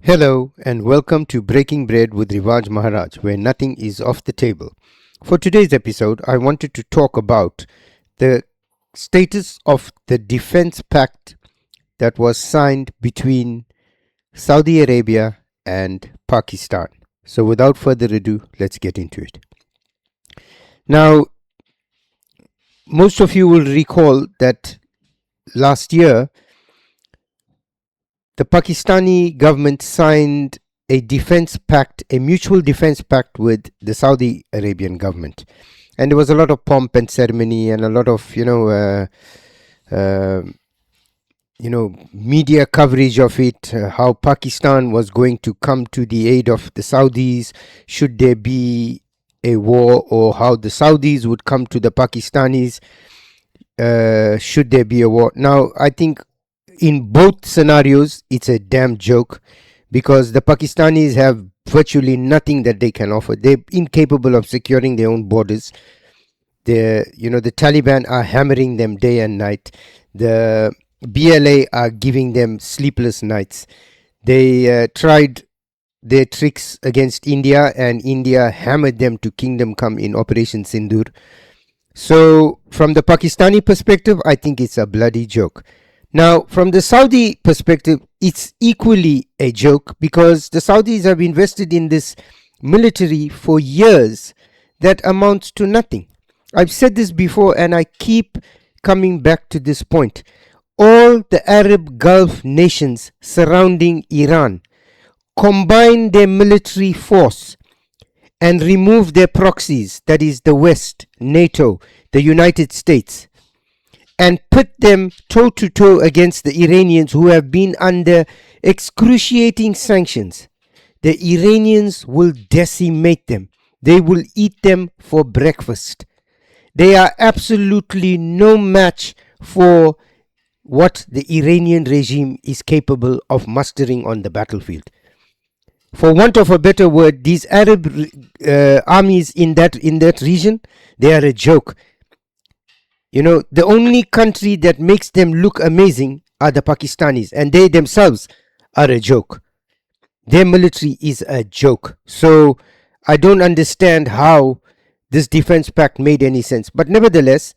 Hello and welcome to Breaking Bread with Rivaj Maharaj, where nothing is off the table. For today's episode, I wanted to talk about the status of the defense pact that was signed between Saudi Arabia and Pakistan. So without further ado, let's get into it. Now, most of you will recall that last year, the Pakistani government signed a defense pact, a mutual defense pact with the Saudi Arabian government. And there was a lot of pomp and ceremony and a lot of, media coverage of it, how Pakistan was going to come to the aid of the Saudis should there be a war, or how the Saudis would come to the Pakistanis should there be a war. Now, I think in both scenarios, it's a damn joke, because the Pakistanis have virtually nothing that they can offer. They're incapable of securing their own borders. The Taliban are hammering them day and night. The BLA are giving them sleepless nights. They tried their tricks against India, and India hammered them to kingdom come in Operation Sindoor. So from the Pakistani perspective, I think it's a bloody joke. Now, from the Saudi perspective, it's equally a joke, because the Saudis have invested in this military for years that amounts to nothing. I've said this before, and I keep coming back to this point. All the Arab Gulf nations surrounding Iran combine their military force and remove their proxies, that is the West, NATO, the United States, and put them toe-to-toe against the Iranians, who have been under excruciating sanctions. The Iranians will decimate them. They will eat them for breakfast. They are absolutely no match for what the Iranian regime is capable of mustering on the battlefield. For want of a better word, these Arab armies in that region, they are a joke. The only country that makes them look amazing are the Pakistanis, and they themselves are a joke. Their military is a joke. So I don't understand how this defense pact made any sense. But nevertheless,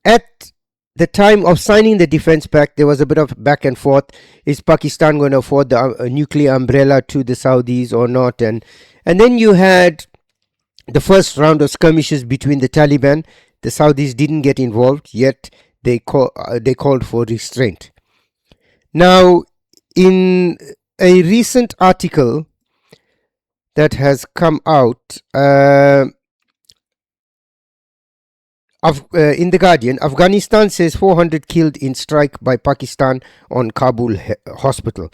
at the time of signing the defense pact, there was a bit of back and forth. Is Pakistan going to afford the nuclear umbrella to the Saudis or not? And then you had the first round of skirmishes between the Taliban. The Saudis didn't get involved, yet they called for restraint. Now, in a recent article that has come out in The Guardian, Afghanistan says 400 killed in strike by Pakistan on Kabul hospital.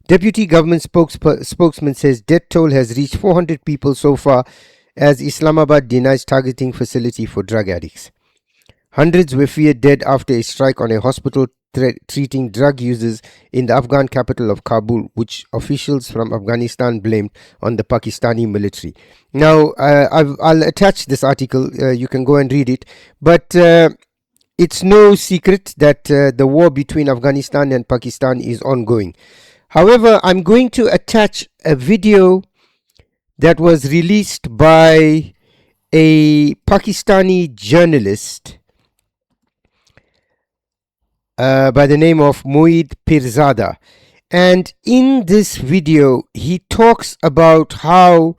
Deputy government spokesman says death toll has reached 400 people so far, as Islamabad denies targeting facility for drug addicts. Hundreds were feared dead after a strike on a hospital treating drug users in the Afghan capital of Kabul, which officials from Afghanistan blamed on the Pakistani military. Now, I'll attach this article. You can go and read it. But it's no secret that the war between Afghanistan and Pakistan is ongoing. However, I'm going to attach a video that was released by a Pakistani journalist by the name of Moeed Pirzada. And in this video, he talks about how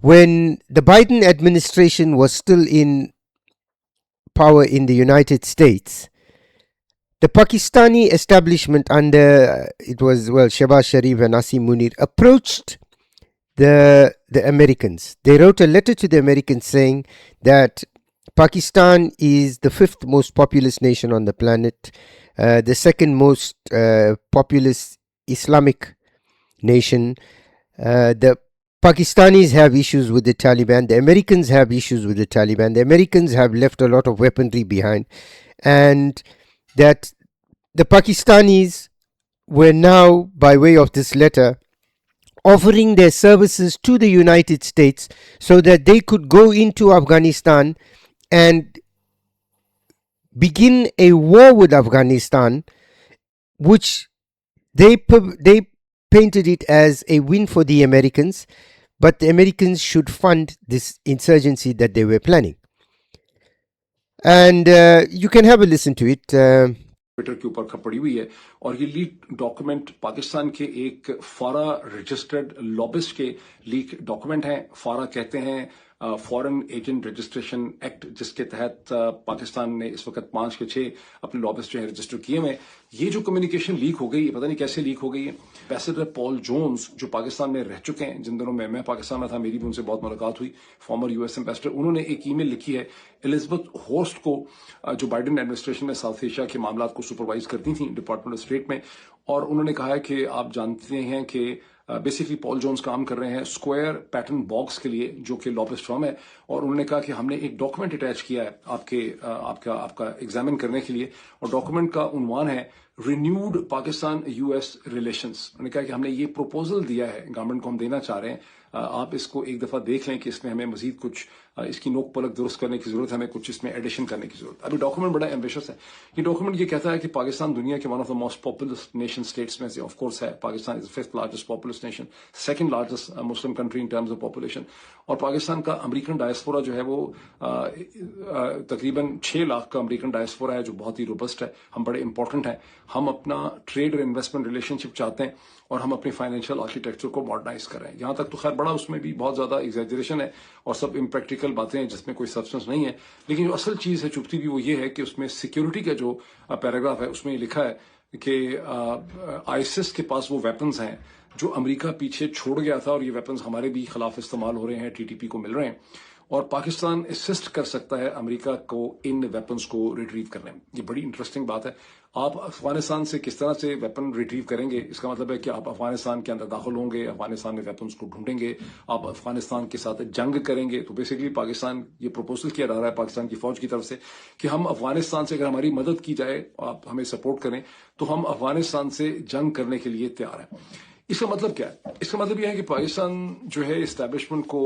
when the Biden administration was still in power in the United States, the Pakistani establishment under, Shehbaz Sharif and Asim Munir approached the Americans. They wrote a letter to the Americans saying that Pakistan is the 5th most populous nation on the planet, the 2nd most populous Islamic nation. The Pakistanis have issues with the Taliban. The Americans have issues with the Taliban. The Americans have left a lot of weaponry behind, and that the Pakistanis were now, by way of this letter, offering their services to the United States so that they could go into Afghanistan and begin a war with Afghanistan, which they painted it as a win for the Americans, but the Americans should fund this insurgency that they were planning. And you can have a listen to it. Twitter के ऊपर पड़ी हुई है और ये leak document Pakistan के एक फारा रजिस्टर्ड लॉबिस्ट के लीक डॉक्यूमेंट हैं. फारा कहते हैं फॉरेन एजेंट रजिस्ट्रेशन एक्ट, जिसके तहत पाकिस्तान ने इस वक्त 5 के 6 अपने लॉबिस्ट जो है रजिस्टर किए हुए. ये जो कम्युनिकेशन लीक हो गई, पता नहीं कैसे लीक हो गई है. एम्बेसडर पॉल जोन्स जो पाकिस्तान में रह चुके हैं, जिन दिनों में मैं पाकिस्तान में था, मेरी भी उनसे बहुत मुलाकात हुई, फॉर्मर यूएस एम्बेसडर, उन्होंने एक ईमेल लिखी है एलिजाबेथ होस्ट को, जो बाइडेन एडमिनिस्ट्रेशन में साउथ एशिया के मामला को सुपरवाइज करती थी डिपार्टमेंट ऑफ स्टेट में. और उन्होंने कहा है कि आप जानते हैं कि बेसिकली पॉल जोन्स काम कर रहे हैं स्क्वायर पैटर्न बॉक्स के लिए, जो कि लॉबिस्ट फर्म है. और उन्होंने कहा कि हमने एक डॉक्यूमेंट अटैच किया है आपका एग्जामिन करने के लिए, और डॉक्यूमेंट का उन्वान है रिन्यूड पाकिस्तान यूएस रिलेशंस. उन्होंने कहा कि हमने ये प्रपोजल दिया है गवर्नमेंट को, हम देना चाह रहे हैं, आप इसको एक दफा देख लें कि इसमें हमें मजीद कुछ इसकी नोक पलक दुरुस्त करने की जरूरत है, हमें कुछ इसमें एडिशन करने की जरूरत है. अभी डॉक्यूमेंट बड़ा एम्बिशियस है. ये डॉक्यूमेंट ये कहता है कि पाकिस्तान दुनिया के one of the most populous nation states में से ऑफ कोर्स है. Pakistan is the 5th largest populace nation, 2nd largest Muslim country in terms of population. और पाकिस्तान का अमेरिकन डायस्पोरा जो है वो तकरीबन 6 लाख का अमेरिकन डायस्पोरा है, जो बहुत ही रोबस्ट है. हम बड़े इंपॉर्टेंट हैं. हम अपना ट्रेड और इन्वेस्टमेंट रिलेशनशिप चाहते हैं और हम अपनी फाइनेंशियल आर्किटेक्चर को मॉडर्नाइज कर रहे हैं. यहाँ तक तो खैर बड़ा उसमें भी बहुत ज्यादा एग्जैजरेशन है और सब इम्प्रैक्टिकल बातें हैं जिसमें कोई सब्सटेंस नहीं है. लेकिन जो असल चीज है चुभती भी, वो ये है कि उसमें सिक्योरिटी का जो पैराग्राफ है उसमें लिखा है कि आईसिस के पास वो वेपन्स हैं जो अमेरिका पीछे छोड़ गया था, और ये वेपन्स हमारे भी खिलाफ इस्तेमाल हो रहे हैं, टीटीपी को मिल रहे हैं, और पाकिस्तान असिस्ट कर सकता है अमेरिका को इन वेपन्स को रिट्रीव करने में. ये बड़ी इंटरेस्टिंग बात है. आप अफगानिस्तान से किस तरह से वेपन रिट्रीव करेंगे, इसका मतलब है कि आप अफगानिस्तान के अंदर दाखिल होंगे, अफगानिस्तान में वेपन्स को ढूंढेंगे, आप अफगानिस्तान के साथ जंग करेंगे. तो बेसिकली पाकिस्तान ये प्रपोजल किया जा रहा है पाकिस्तान की फौज की तरफ से कि हम अफगानिस्तान से, अगर हमारी मदद की जाए, आप हमें सपोर्ट करें, तो हम अफगानिस्तान से जंग करने के लिए तैयार हैं. इसका मतलब क्या है? इसका मतलब यह है कि पाकिस्तान जो है इस्टेब्लिशमेंट को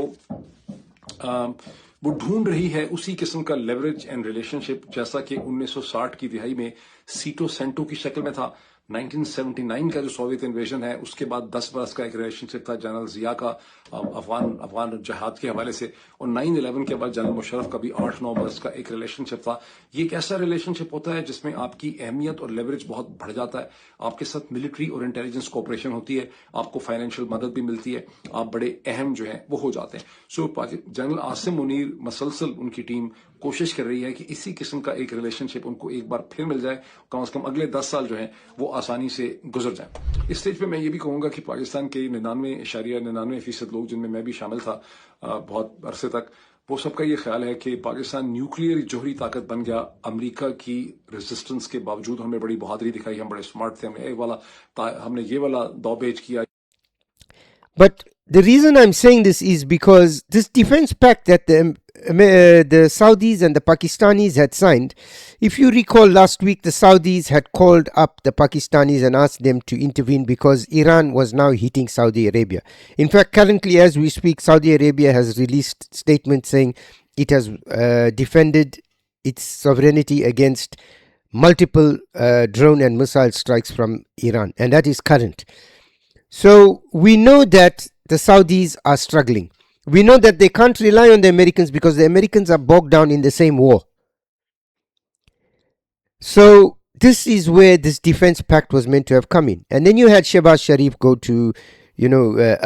वो ढूंढ रही है उसी किस्म का लेवरेज एंड रिलेशनशिप जैसा कि 1960 की दिहाई में सीटो सेंटो की शक्ल में था. 1979 का जो सोवियत इन्वेजन है, उसके बाद 10 बरस का एक रिलेशनशिप था जनरल जिया का अफगान जहाद के हवाले से, और 9/11 के बाद जनरल मुशर्रफ का भी 8-9 बरस का एक रिलेशनशिप था. ये एक ऐसा रिलेशनशिप होता है जिसमें आपकी अहमियत और लेवरेज बहुत बढ़ जाता है. आपके साथ मिलिट्री और इंटेलिजेंस कोऑपरेशन होती है, आपको फाइनेंशियल मदद भी मिलती है, आप बड़े अहम जो है वो हो जाते हैं. सो जनरल आसिम मुनीर मसलसल उनकी टीम कोशिश कर रही है कि इसी किस्म का एक रिलेशनशिप उनको एक बार फिर मिल जाए, कम से कम अगले 10 साल जो है वो आसानी से गुजर जाए. इस स्टेज पे मैं ये भी कहूंगा कि पाकिस्तान के 99.99% लोग, जिनमें मैं भी शामिल था बहुत अरसे तक, वो सबका ये ख्याल है कि पाकिस्तान न्यूक्लियर जोहरी ताकत बन गया. अमेरिका की रेजिस्टेंस के बावजूद हमने बड़ी बहादुरी दिखाई, हम बड़े स्मार्ट थे, हमने ये वाला दौबेज किया. But the reason I'm saying this is because this defense pact that the Saudis and the Pakistanis had signed, if you recall last week, the Saudis had called up the Pakistanis and asked them to intervene because Iran was now hitting Saudi Arabia. In fact, currently as we speak, Saudi Arabia has released statements saying it has defended its sovereignty against multiple drone and missile strikes from Iran, and that is current. So we know that the Saudis are struggling. We know that they can't rely on the Americans because the Americans are bogged down in the same war. So this is where this defense pact was meant to have come in. And then you had Shehbaz Sharif go to,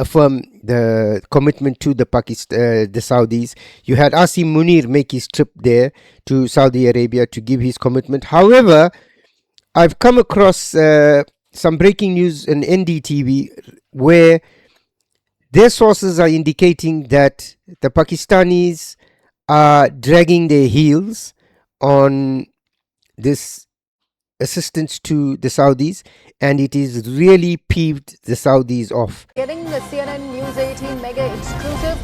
affirm the commitment to the Saudis. You had Asim Munir make his trip there to Saudi Arabia to give his commitment. However, I've come across some breaking news in NDTV where their sources are indicating that the Pakistanis are dragging their heels on this assistance to the Saudis, and it is really peeved the Saudis off. Getting the CNN News 18 mega exclusive.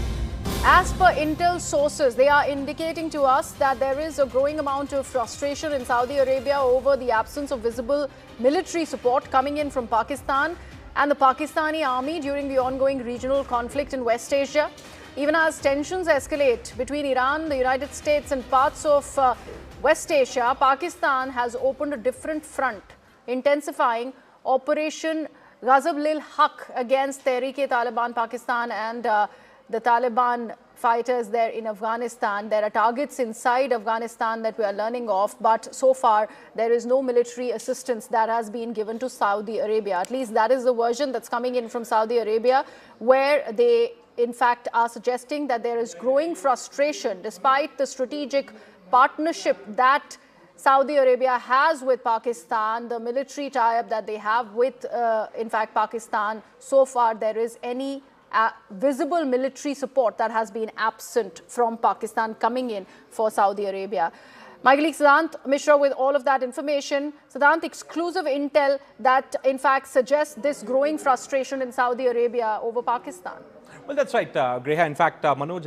As per Intel sources, they are indicating to us that there is a growing amount of frustration in Saudi Arabia over the absence of visible military support coming in from Pakistan and the Pakistani army during the ongoing regional conflict in West Asia. Even as tensions escalate between Iran, the United States and parts of West Asia, Pakistan has opened a different front, intensifying Operation Ghazab Lil Haq against Tehreek-e-Taliban Pakistan and the Taliban fighters there in Afghanistan. There are targets inside Afghanistan that we are learning of, but so far there is no military assistance that has been given to Saudi Arabia. At least that is the version that's coming in from Saudi Arabia, where they in fact are suggesting that there is growing frustration despite the strategic partnership that Saudi Arabia has with Pakistan, the military tie-up that they have with, in fact, Pakistan. So far, there is any visible military support that has been absent from Pakistan coming in for Saudi Arabia. My colleague Siddhant Mishra with all of that information. Siddhant, exclusive intel that in fact suggests this growing frustration in Saudi Arabia over Pakistan. Well, that's right, Greha. In fact, Manoj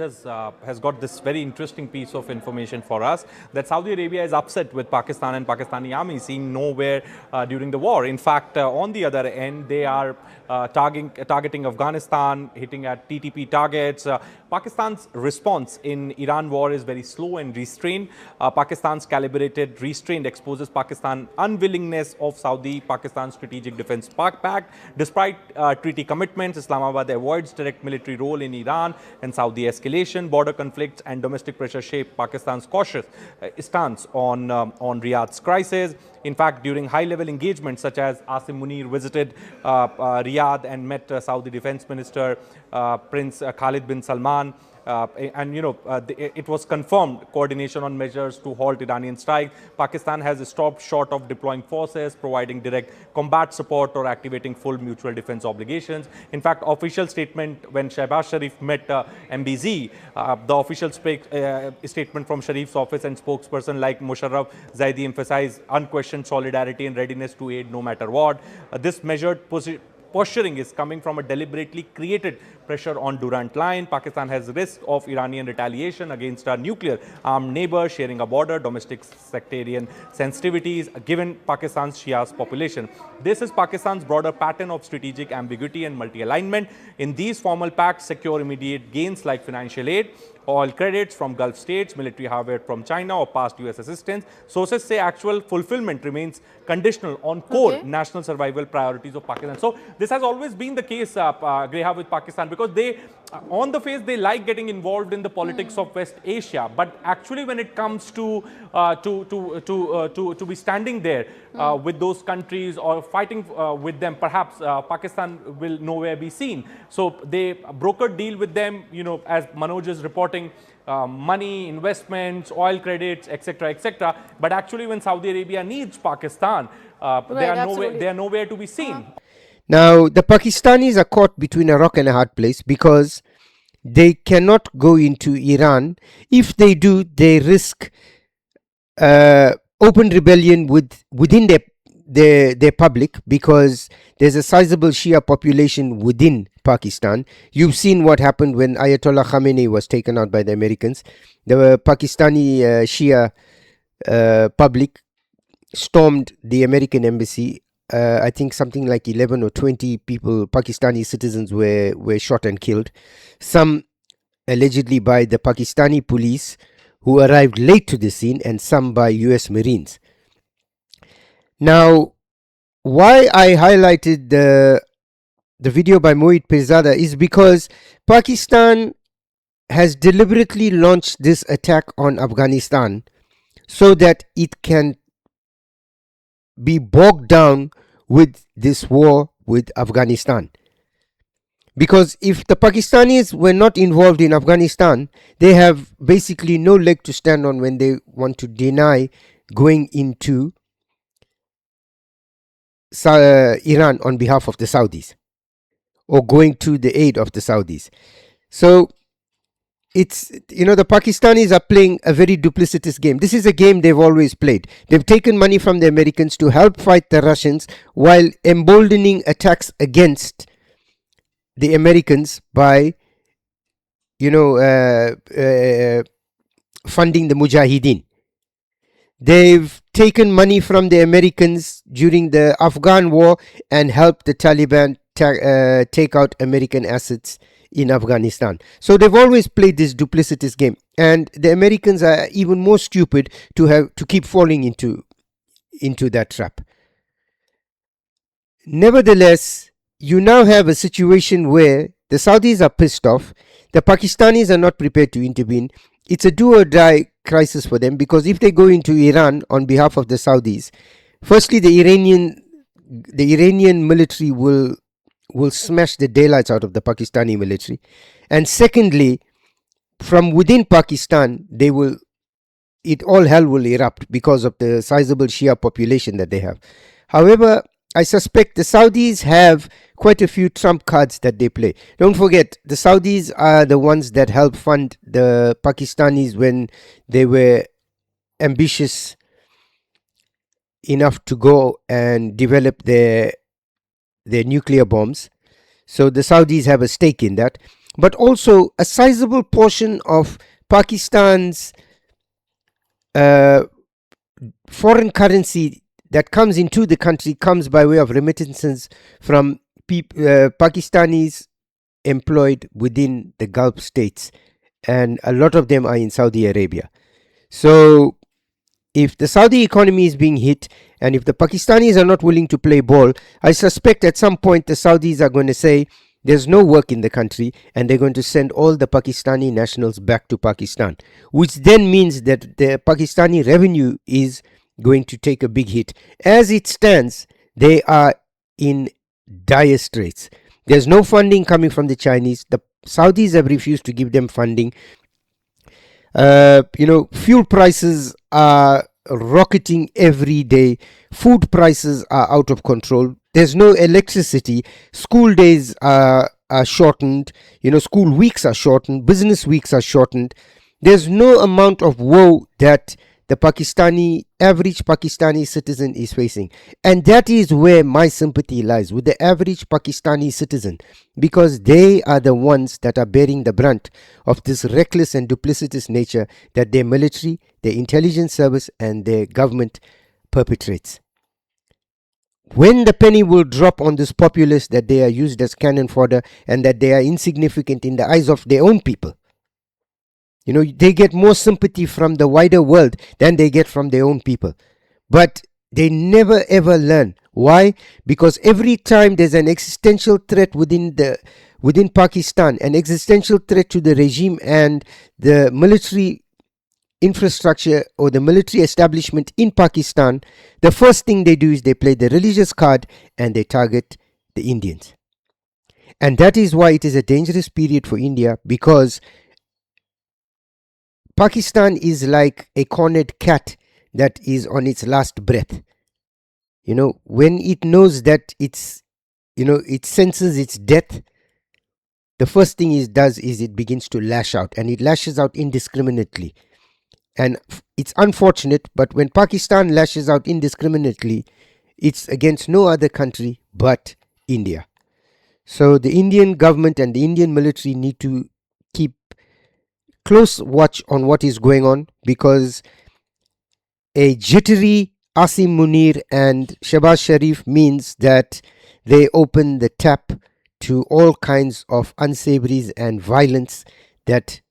has got this very interesting piece of information for us that Saudi Arabia is upset with Pakistan and Pakistani army seeing nowhere during the war. In fact, on the other end, they are targeting Afghanistan, hitting at TTP targets. Pakistan's response in Iran war is very slow and restrained. Pakistan's calibrated restraint exposes Pakistan's unwillingness of Saudi-Pakistan Strategic Defense Pact. Despite treaty commitments, Islamabad avoids direct military role in Iran and Saudi escalation. Border conflicts and domestic pressure shape Pakistan's cautious stance on Riyadh's crisis. In fact, during high-level engagements such as Asim Munir visited Riyadh and met Saudi Defense Minister Prince Khalid bin Salman, it was confirmed coordination on measures to halt Iranian strike. Pakistan has stopped short of deploying forces, providing direct combat support or activating full mutual defense obligations. In fact, official statement when Shehbaz Sharif met MBZ, the official statement from Sharif's office and spokesperson like Musharraf Zaidi emphasized unquestioned solidarity and readiness to aid no matter what. This measured posturing is coming from a deliberately created pressure on Durand Line. Pakistan has risk of Iranian retaliation against our nuclear armed neighbor sharing a border, domestic sectarian sensitivities given Pakistan's Shia's population. This is Pakistan's broader pattern of strategic ambiguity and multi-alignment. In these formal pacts, secure immediate gains like financial aid, oil credits from Gulf states, military hardware from China or past US assistance. Sources say actual fulfillment remains conditional on core national survival priorities of Pakistan. So this has always been the case, Greha, with Pakistan, because they, on the face, they like getting involved in the politics of West Asia. But actually, when it comes to be standing there with those countries or fighting with them, perhaps Pakistan will nowhere be seen. So they brokered deal with them, as Manoj is reporting, money, investments, oil credits, etc., etc. But actually, when Saudi Arabia needs Pakistan, they are nowhere to be seen. Now, the Pakistanis are caught between a rock and a hard place because they cannot go into Iran. If they do, they risk open rebellion within their public, because there's a sizable Shia population within Pakistan. You've seen what happened when Ayatollah Khamenei was taken out by the Americans. The Pakistani Shia public stormed the American embassy. I think something like 11 or 20 people, Pakistani citizens, were shot and killed. Some allegedly by the Pakistani police who arrived late to the scene, and some by US Marines. Now, why I highlighted the video by Mohit Pirzada is because Pakistan has deliberately launched this attack on Afghanistan so that it can be bogged down with this war with Afghanistan. Because if the Pakistanis were not involved in Afghanistan, they have basically no leg to stand on when they want to deny going into Iran on behalf of the Saudis, or going to the aid of the Saudis. So it's, the Pakistanis are playing a very duplicitous game. This is a game they've always played. They've taken money from the Americans to help fight the Russians while emboldening attacks against the Americans by, funding the Mujahideen. They've taken money from the Americans during the Afghan war and helped the Taliban take out American assets in Afghanistan. So they've always played this duplicitous game, and the Americans are even more stupid to keep falling into that trap. Nevertheless, you now have a situation where the Saudis are pissed off, the Pakistanis are not prepared to intervene. It's a do or die crisis for them, because if they go into Iran on behalf of the Saudis, firstly, the Iranian military will smash the daylights out of the Pakistani military, and secondly, from within Pakistan, all hell will erupt because of the sizable Shia population that they have. However, I suspect the Saudis have quite a few trump cards that they play. Don't forget, the Saudis are the ones that helped fund the Pakistanis when they were ambitious enough to go and develop their nuclear bombs. So the Saudis have a stake in that. But also a sizable portion of Pakistan's foreign currency that comes into the country comes by way of remittances from Pakistanis employed within the Gulf states, and a lot of them are in Saudi Arabia. So if the Saudi economy is being hit, and if the Pakistanis are not willing to play ball, I suspect at some point the Saudis are going to say there's no work in the country, and they're going to send all the Pakistani nationals back to Pakistan, which then means that the Pakistani revenue is going to take a big hit. As it stands, they are in dire straits. There's no funding coming from the Chinese. The Saudis have refused to give them funding. Fuel prices are rocketing every day. Food prices are out of control. There's no electricity. School days are shortened. School weeks are shortened. Business weeks are shortened. There's no amount of woe that the average Pakistani citizen is facing. And that is where my sympathy lies, with the average Pakistani citizen, because they are the ones that are bearing the brunt of this reckless and duplicitous nature that their military, their intelligence service, and their government perpetrates. When the penny will drop on this populace that they are used as cannon fodder, and that they are insignificant in the eyes of their own people? They get more sympathy from the wider world than they get from their own people. But they never ever learn. Why? Because every time there's an existential threat within Pakistan, an existential threat to the regime and the military infrastructure or the military establishment in Pakistan, the first thing they do is they play the religious card and they target the Indians. And that is why it is a dangerous period for India, because Pakistan is like a cornered cat that is on its last breath. When it knows that it senses its death, the first thing it does is it begins to lash out, and it lashes out indiscriminately. And it's unfortunate, but when Pakistan lashes out indiscriminately, it's against no other country but India. So the Indian government and the Indian military need to keep close watch on what is going on, because a jittery Asim Munir and Shehbaz Sharif means that they open the tap to all kinds of unsavories and violence that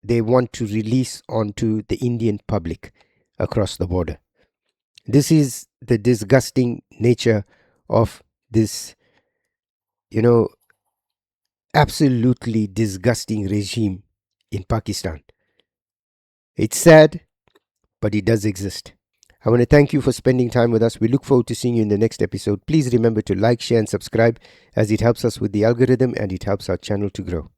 they want to release onto the Indian public across the border. This is the disgusting nature of this, absolutely disgusting regime in Pakistan. It's sad, but it does exist. I want to thank you for spending time with us. We look forward to seeing you in the next episode. Please remember to like, share, and subscribe, as it helps us with the algorithm and it helps our channel to grow.